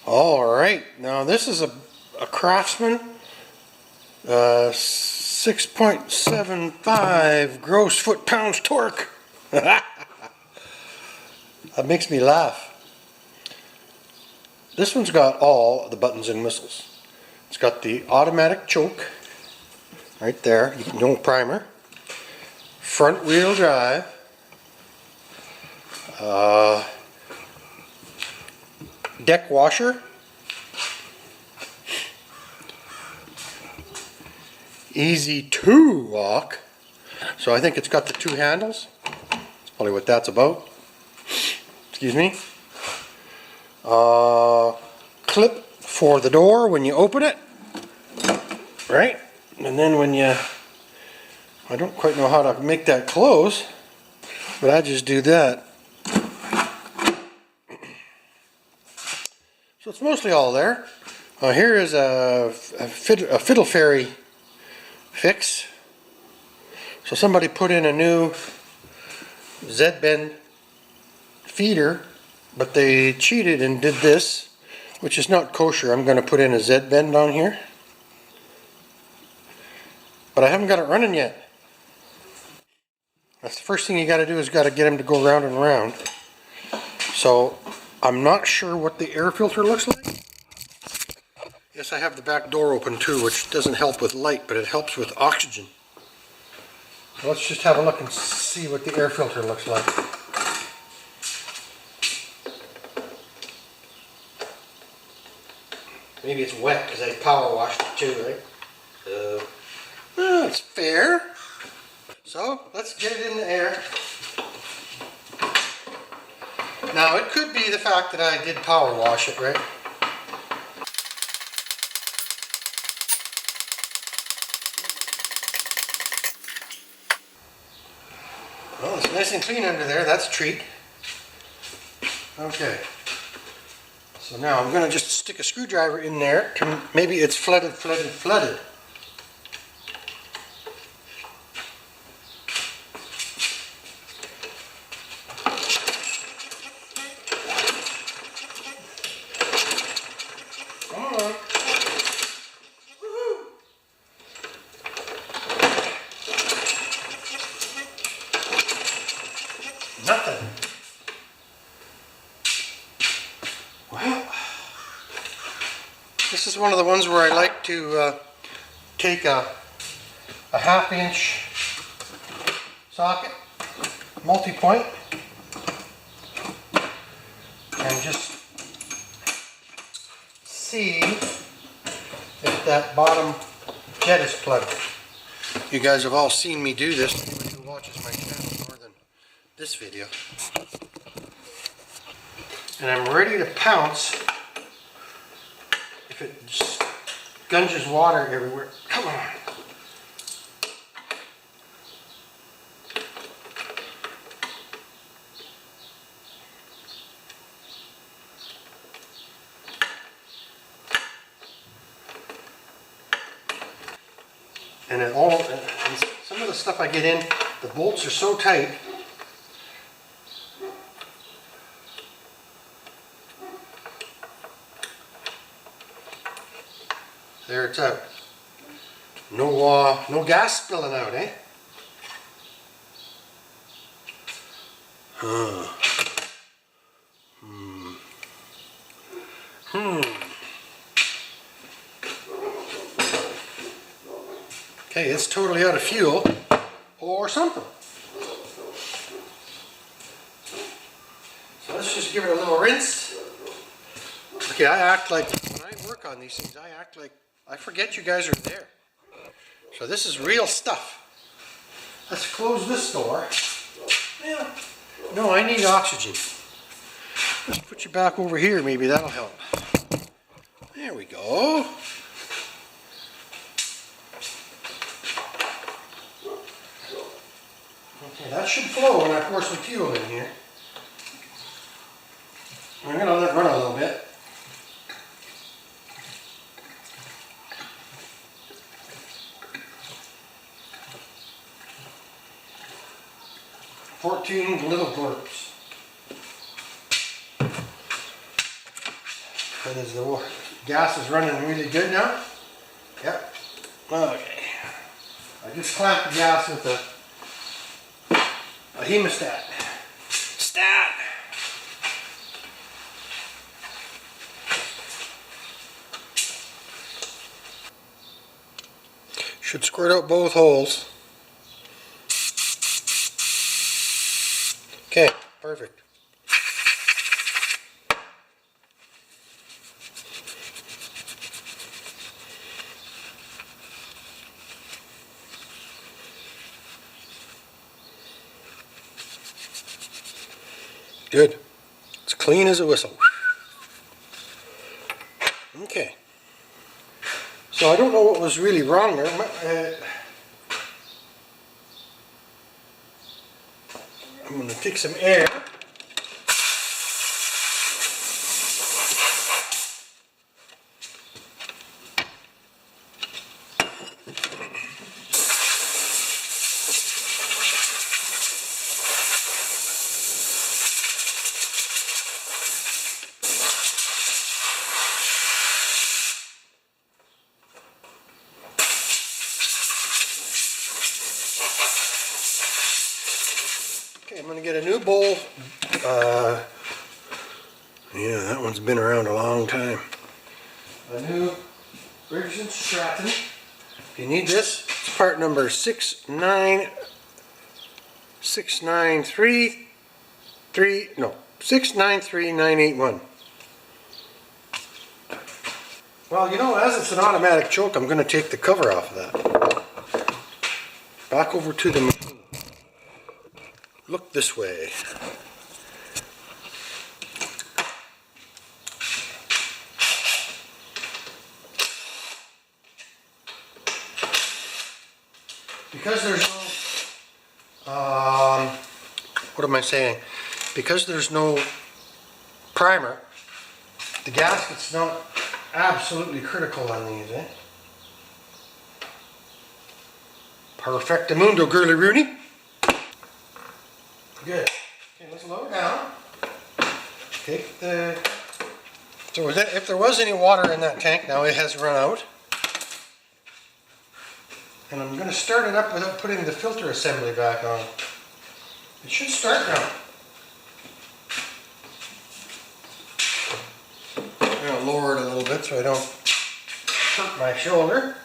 Alright, now this is a Craftsman 6.75 gross foot-pounds torque. That makes me laugh. This one's got all the buttons and whistles. It's got the automatic choke right there, no primer, front wheel drive, deck washer, EZ2 lock. So I think it's got the two handles. That's probably what that's about. Excuse me. Clip for the door when you open it, right? And then when you, I don't quite know how to make that close, but I just do that. So it's mostly all there. Here is a Fiddle Fairy fix. So somebody put in a new Z-bend feeder, but they cheated and did this, which is not kosher. I'm going to put in a Z-bend on here, but I haven't got it running yet. That's the first thing you got to do, is got to get them to go round and round. So I'm not sure what the air filter looks like. Yes, I have the back door open too, which doesn't help with light, but it helps with oxygen. So let's just have a look and see what the air filter looks like. Maybe it's wet because I power washed it too, right? That's fair. So let's get it in the air. Now it could be the fact that I did power wash it, right? Well, it's nice and clean under there. That's a treat. Okay. So now I'm going to just stick a screwdriver in there. Maybe it's flooded. Come on. Woohoo. Nothing. Well, this is one of the ones where I like to take a 1/2 inch socket, multi-point, and just see if that bottom jet is plugged. You guys have all seen me do this, anyone who watches my channel more than this video. And I'm ready to pounce if it just gunges water everywhere. Come on. And it all, and some of the stuff I get in, the bolts are so tight. There it's out. No gas spilling out, eh? Okay, it's totally out of fuel or something. So let's just give it a little rinse. Okay, I act like, when I work on these things, I act like I forget you guys are there. So this is real stuff. Let's close this door. Yeah. No, I need oxygen. Let's put you back over here, maybe that'll help. There we go. Okay, that should flow when I pour some fuel in here. I'm going to let it run a little bit. Little burps. And is the gas is running really good now? Yep. Okay. I just clamped the gas with a hemostat. Stat! Should squirt out both holes. Okay, perfect. Good. It's clean as a whistle. Okay. So I don't know what was really wrong there. I'm going to take some air. Okay, I'm going to get a new bowl. Yeah, that one's been around a long time. A new Briggs & Stratton. If you need this, it's part number 693981. Well, you know, as it's an automatic choke, I'm going to take the cover off of that. Back over to the machine. Look this way. Because there's no, what am I saying? Because there's no primer, the gasket's not absolutely critical on these, eh? Perfectamundo, girly Rooney. Good. Okay, let's lower down. Take the... So if there was any water in that tank, now it has run out. And I'm going to start it up without putting the filter assembly back on. It should start now. I'm going to lower it a little bit so I don't hurt my shoulder.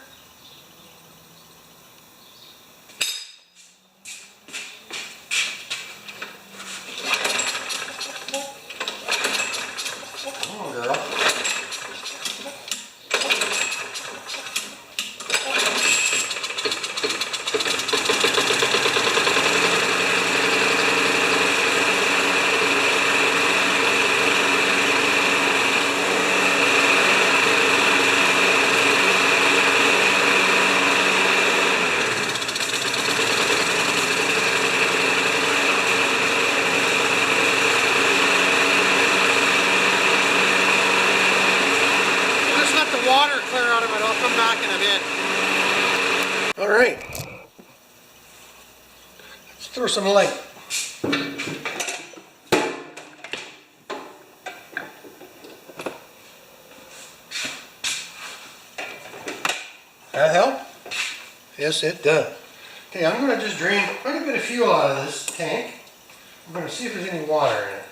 Water clear out of it. I'll come back in a bit. All right. Let's throw some light. That help? Yes, it does. Okay, I'm going to just drain quite a bit of fuel out of this tank. I'm going to see if there's any water in it.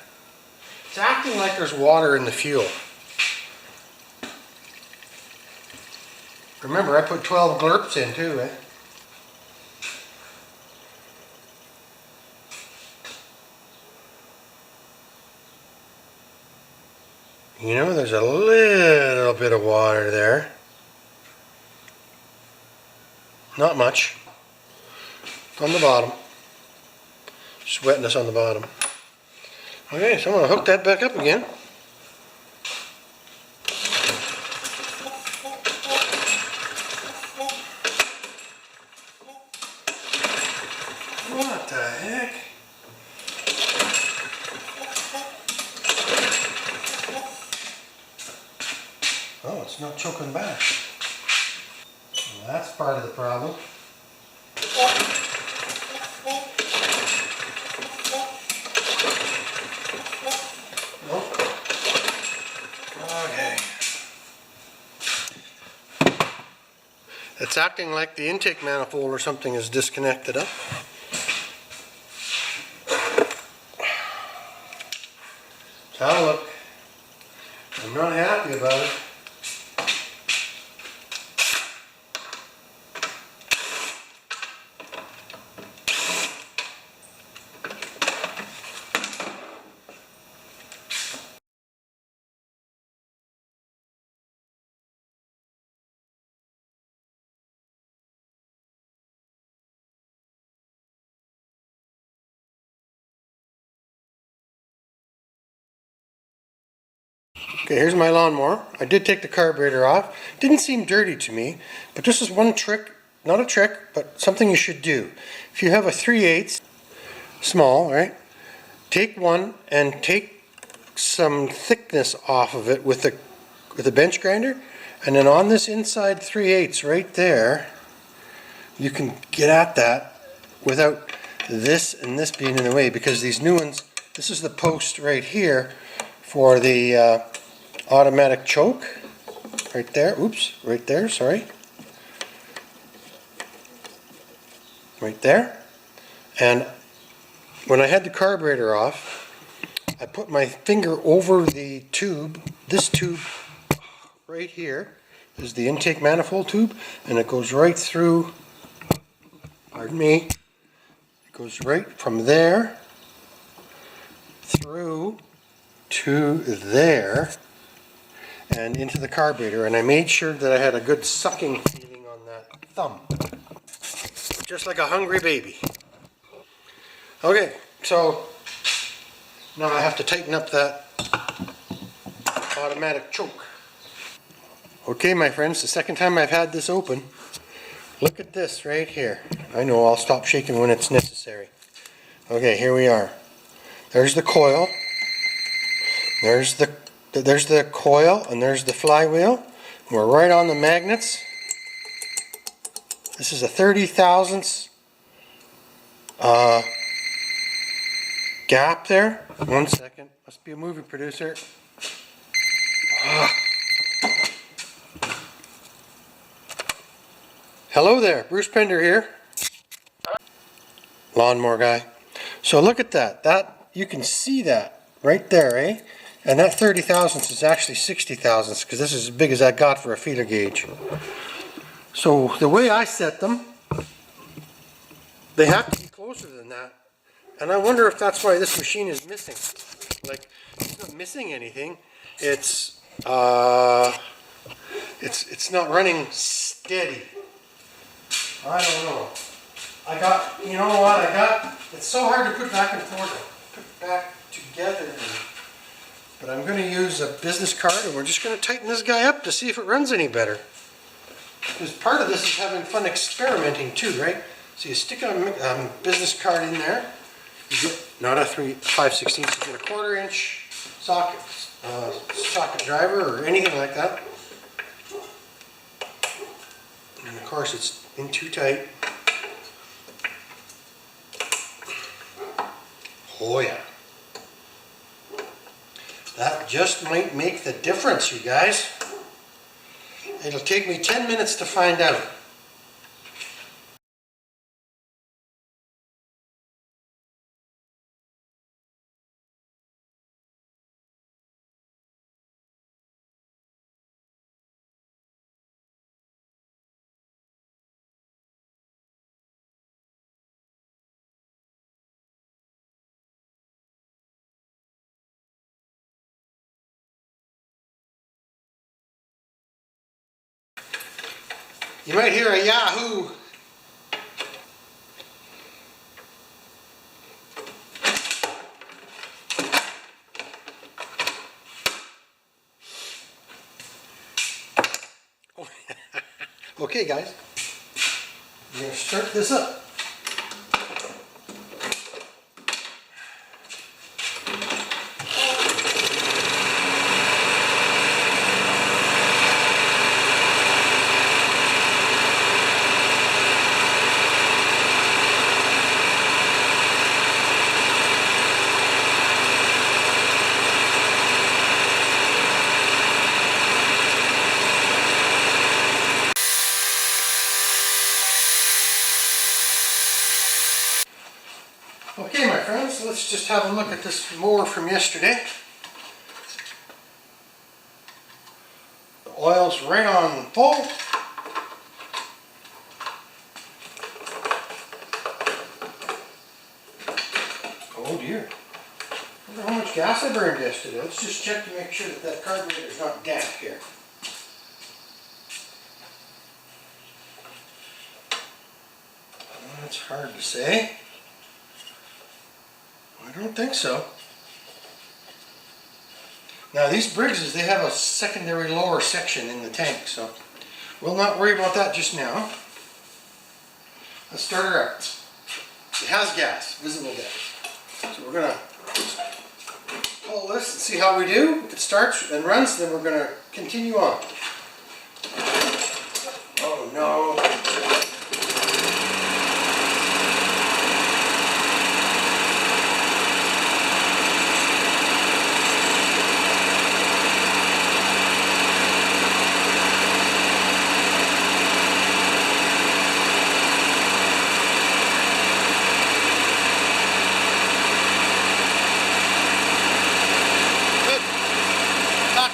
It's acting like there's water in the fuel. Remember, I put 12 glurps in too, eh? You know, there's a little bit of water there. Not much. It's on the bottom. Just wetness on the bottom. Okay, so I'm going to hook that back up again. What the heck? Oh, it's not choking back. Well, that's part of the problem. Nope. Okay. It's acting like the intake manifold or something is disconnected up. So have a look. I'm not happy about it. Okay, here's my lawnmower. I did take the carburetor off. Didn't seem dirty to me, but this is one trick, not a trick, but something you should do. If you have a 3/8 small, right, take one and take some thickness off of it with a bench grinder, and then on this inside 3/8 right there, you can get at that without this and this being in the way, because these new ones, this is the post right here for the automatic choke right there. Oops, right there, sorry. Right there. And when I had the carburetor off, I put my finger over the tube. This tube right here is the intake manifold tube, and it goes right through, pardon me, it goes right from there through to there and into the carburetor, and I made sure that I had a good sucking feeling on that thumb, just like a hungry baby. Okay, so now I have to tighten up that automatic choke. Okay, my friends, the second time I've had this open, look at this right here. I know, I'll stop shaking when it's necessary. Okay, here we are. There's the coil. There's the coil, and there's the flywheel. We're right on the magnets. This is a 30 thousandths gap there. 1 second. Must be a movie producer. Hello there, Bruce Pender here. Lawnmower guy. So look at that. That, you can see that right there, eh? And that 30 thousandths is actually 60 thousandths, because this is as big as I got for a feeler gauge. So the way I set them, they have to be closer than that. And I wonder if that's why this machine is missing. Like, it's not missing anything. It's not running steady. I don't know. You know what, it's so hard to put back and forth, put back together. But I'm going to use a business card, and we're just going to tighten this guy up to see if it runs any better. Because part of this is having fun experimenting too, right? So you stick a business card in there. You get not a 5/16, you get a 1/4 inch socket driver or anything like that. And of course it's in too tight. Oh yeah. That just might make the difference, you guys. It'll take me 10 minutes to find out. You might hear a yahoo. Okay guys, I'm going to start this up. so let's just have a look at this mower from yesterday. The oil's right on full. Oh dear. I wonder how much gas I burned yesterday. Let's just check to make sure that that carburetor is not damp here. That's hard to say. I don't think so. Now these Briggses, they have a secondary lower section in the tank, so we'll not worry about that just now. Let's start her up. It has gas, visible gas. So we're going to pull this and see how we do. If it starts and runs, then we're going to continue on. Oh no.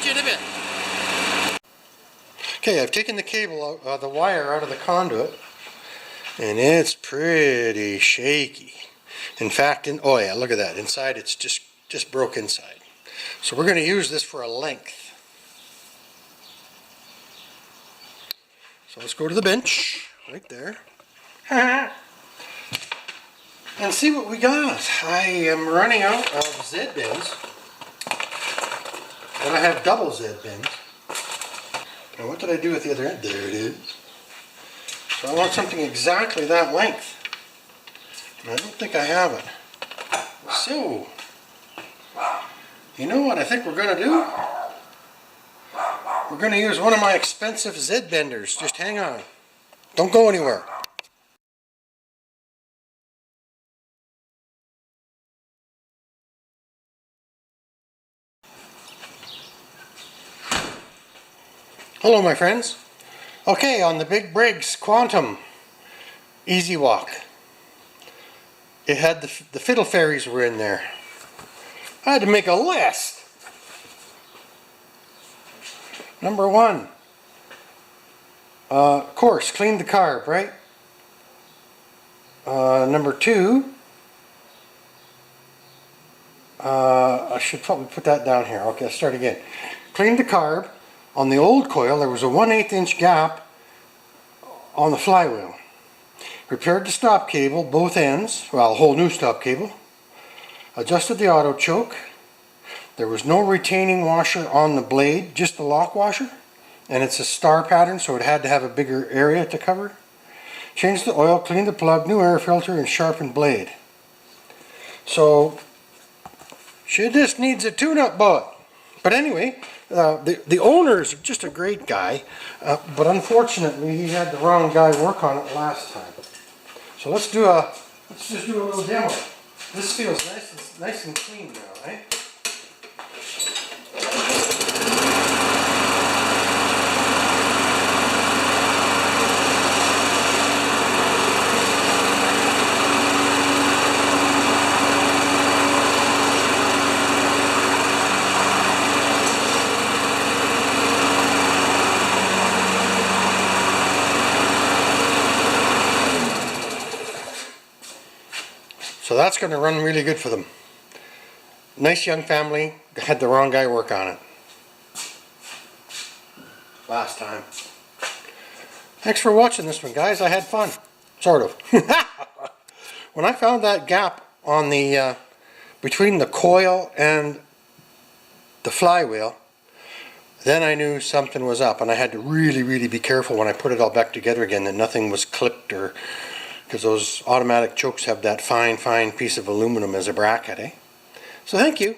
In a bit. Okay, I've taken the cable out, the wire out of the conduit, and it's pretty shaky. In fact, oh yeah, look at that. Inside, it's just broke inside. So we're going to use this for a length. So let's go to the bench right there and see what we got. I am running out of Z bends. And I have double Z bends. Now what did I do with the other end? There it is. So I want something exactly that length. And I don't think I have it. So, you know what I think we're going to do? We're going to use one of my expensive Z benders. Just hang on. Don't go anywhere. Hello my friends. Okay, on the Big Briggs Quantum Easy Walk, it had the Fiddle Fairies were in there. I had to make a list. Number 1, of course, clean the carb, right? Number 2, I should probably put that down here. Okay, let's start again. Clean the carb. On the old coil, there was a 1/8 inch gap on the flywheel. Repaired the stop cable, both ends, well, a whole new stop cable. Adjusted the auto choke. There was no retaining washer on the blade, just the lock washer. And it's a star pattern, so it had to have a bigger area to cover. Changed the oil, cleaned the plug, new air filter, and sharpened blade. So, she just needs a tune-up bullet. But anyway, the owner is just a great guy, but unfortunately he had the wrong guy work on it last time. So let's just do a little demo. This feels nice and clean now, right? So that's going to run really good for them. Nice young family, had the wrong guy work on it last time. Thanks for watching this one, guys. I had fun, sort of. When I found that gap on the between the coil and the flywheel, then I knew something was up, and I had to really be careful when I put it all back together again that nothing was clipped, or because those automatic chokes have that fine piece of aluminum as a bracket, eh? So thank you.